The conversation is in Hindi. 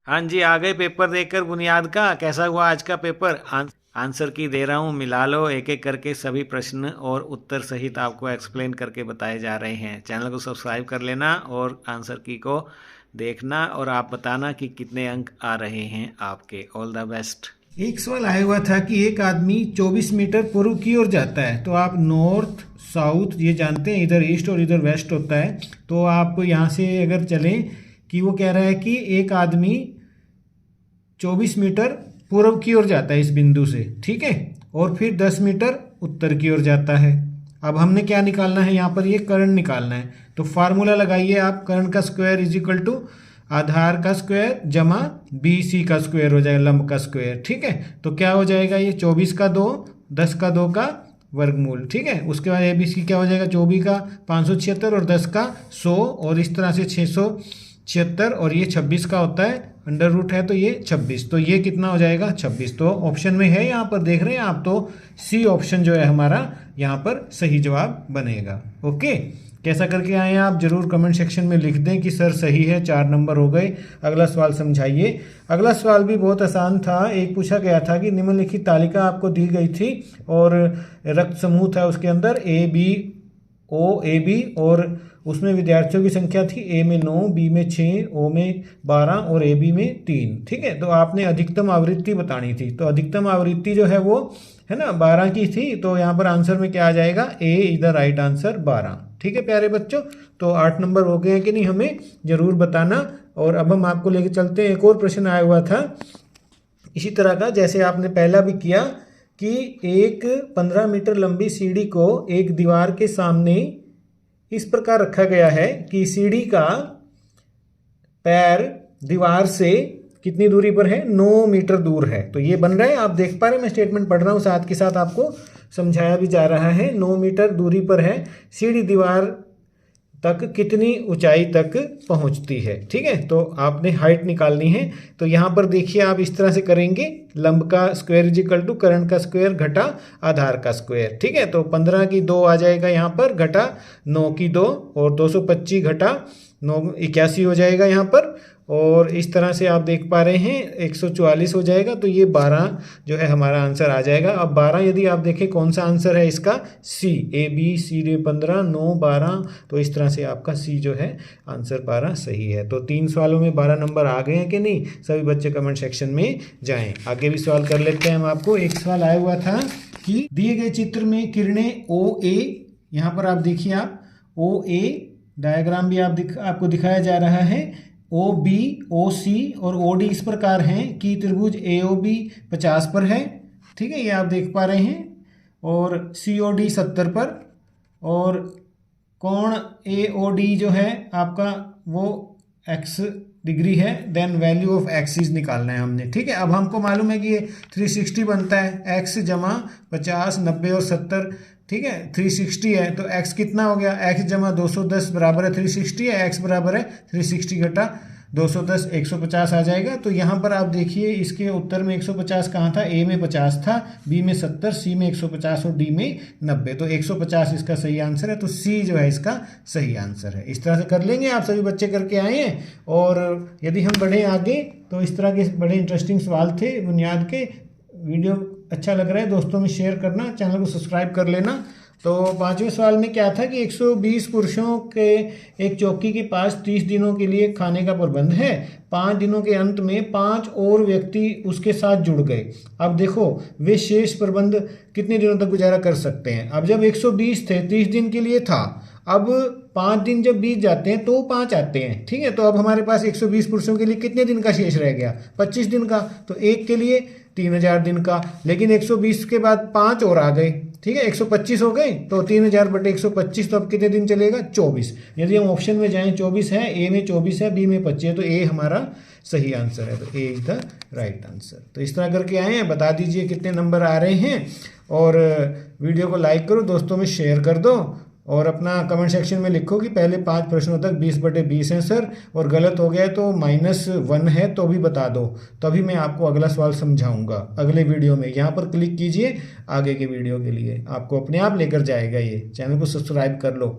हाँ जी, आ गए पेपर देकर बुनियाद का। कैसा हुआ आज का पेपर? आंसर की दे रहा हूँ, मिला लो एक एक करके। सभी प्रश्न और उत्तर सहित आपको एक्सप्लेन करके बताए जा रहे हैं। चैनल को सब्सक्राइब कर लेना और आंसर की को देखना और आप बताना कि कितने अंक आ रहे हैं आपके। All the best. एक सवाल आया हुआ था कि एक आदमी 24 मीटर पूर्व की ओर जाता है। तो आप नॉर्थ साउथ ये जानते हैं, इधर ईस्ट और इधर वेस्ट होता है। तो आप यहाँ से अगर चलें कि वो कह रहा है कि एक आदमी 24 मीटर पूर्व की ओर जाता है इस बिंदु से, ठीक है, और फिर 10 मीटर उत्तर की ओर जाता है। अब हमने क्या निकालना है यहाँ पर? ये कर्ण निकालना है। तो फार्मूला लगाइए आप, कर्ण का स्क्वायर इज इक्वल टू आधार का स्क्वायर जमा BC का स्क्वायर हो जाएगा, लंब का स्क्वायर, ठीक है। तो क्या हो जाएगा? ये 24 का 2, 10 का 2 का वर्गमूल, ठीक है। उसके बाद ABC क्या हो जाएगा? 24 का 576 और 10 का 100 और इस तरह से 676 और ये 26 का होता है, अंडर रूट है तो ये 26। तो ये कितना हो जाएगा? 26। तो ऑप्शन में है यहाँ पर, देख रहे हैं आप, तो C ऑप्शन जो है हमारा यहाँ पर सही जवाब बनेगा। ओके, कैसा करके आए हैं आप जरूर कमेंट सेक्शन में लिख दें कि सर सही है। 4 नंबर हो गए। अगला सवाल समझाइए। अगला सवाल भी बहुत आसान था। एक पूछा गया था कि निम्नलिखित तालिका आपको दी गई थी और रक्त समूह था उसके अंदर ABOAB और उसमें विद्यार्थियों की संख्या थी A में 9, B में 6, O में 12 और AB में 3, ठीक है। तो आपने अधिकतम आवृत्ति बतानी थी। तो अधिकतम आवृत्ति जो है वो है ना 12 की थी। तो यहाँ पर आंसर में क्या आ जाएगा? A is the right answer, 12। ठीक है प्यारे बच्चों, तो 8 नंबर हो गए हैं कि नहीं, हमें जरूर बताना। और अब हम आपको लेके चलते हैं। एक और प्रश्न आया हुआ था इसी तरह का, जैसे आपने पहला भी किया कि एक 15 मीटर लंबी सीढ़ी को एक दीवार के सामने इस प्रकार रखा गया है कि सीढ़ी का पैर दीवार से कितनी दूरी पर है? 9 मीटर दूर है। तो ये बन रहा है, आप देख पा रहे हैं, मैं स्टेटमेंट पढ़ रहा हूँ साथ के साथ आपको समझाया भी जा रहा है। 9 मीटर दूरी पर है। सीढ़ी दीवार तक कितनी ऊंचाई तक पहुंचती है? ठीक है, तो आपने हाइट निकालनी है। तो यहाँ पर देखिए आप इस तरह से करेंगे, लंब का स्क्वायर इज इक्वल टू कर्ण का स्क्वायर घटा आधार का स्क्वायर, ठीक है। तो 15 की 2 आ जाएगा यहाँ पर, घटा 9 की 2 और 225 घटा 9 81 हो जाएगा यहाँ पर। और इस तरह से आप देख पा रहे हैं 144 हो जाएगा। तो ये 12 जो है हमारा आंसर आ जाएगा। अब 12 यदि आप देखें कौन सा आंसर है इसका? C, ABCD 15 9 12। तो इस तरह से आपका C जो है आंसर 12 सही है। तो 3 सवालों में 12 नंबर आ गए हैं कि नहीं? सभी बच्चे कमेंट सेक्शन में जाएं। आगे भी सवाल कर लेते हैं हम आपको। एक सवाल आया हुआ था कि दिए गए चित्र में किरणें OA, यहाँ पर आप देखिए आप OA डायग्राम भी आपको दिखाया जा रहा है। OB, OC और OD इस प्रकार हैं कि त्रिभुज AOB 50 पर है, ठीक है, ये आप देख पा रहे हैं, और COD 70 पर, और कोण AOD जो है आपका वो x डिग्री है। देन वैल्यू ऑफ एक्सिस निकालना है हमने, ठीक है। अब हमको मालूम है कि ये 360 बनता है, x जमा 50 90 और 70, ठीक है, 360 है। तो x कितना हो गया? x जमा 210 बराबर है 360 है, x बराबर है 360 घटा 210 150 आ जाएगा। तो यहाँ पर आप देखिए इसके उत्तर में 150 कहाँ था? A में 50 था, B में 70, C में 150 और D में 90। तो 150 इसका सही आंसर है। तो C जो है इसका सही आंसर है। इस तरह से कर लेंगे, आप सभी बच्चे करके आए हैं। और यदि हम बढ़े आगे तो इस तरह के बड़े इंटरेस्टिंग सवाल थे बुनियाद के। वीडियो अच्छा लग रहा है दोस्तों में शेयर करना, चैनल को सब्सक्राइब कर लेना। तो 5वें सवाल में क्या था कि 120 पुरुषों के एक चौकी के पास 30 दिनों के लिए खाने का प्रबंध है। 5 दिनों के अंत में 5 और व्यक्ति उसके साथ जुड़ गए। अब देखो वे शेष प्रबंध कितने दिनों तक गुजारा कर सकते हैं? अब जब 120 थे, 30 दिन के लिए था, अब 5 दिन जब बीत जाते हैं तो 5 आते हैं, ठीक है। तो अब हमारे पास 120 पुरुषों के लिए कितने दिन का शेष रह गया? 25 दिन का। तो एक के लिए 3000 दिन का, लेकिन 120 के बाद 5 और आ गए, ठीक है, 125 हो गए। तो 3000 बटे 125, तो अब कितने दिन चलेगा? 24। यदि हम ऑप्शन में जाएं 24 है, A में 24 है, B में 25 है, तो A हमारा सही आंसर है। तो A is the right answer. तो इस तरह करके आए हैं, बता दीजिए कितने नंबर आ रहे हैं। और वीडियो को लाइक करो, दोस्तों में शेयर कर दो, और अपना कमेंट सेक्शन में लिखो कि पहले 5 प्रश्नों तक 20/20 हैं सर, और गलत हो गया तो -1 है तो भी बता दो, तभी मैं आपको अगला सवाल समझाऊंगा अगले वीडियो में। यहाँ पर क्लिक कीजिए आगे के वीडियो के लिए, आपको अपने आप लेकर जाएगा ये। चैनल को सब्सक्राइब कर लो।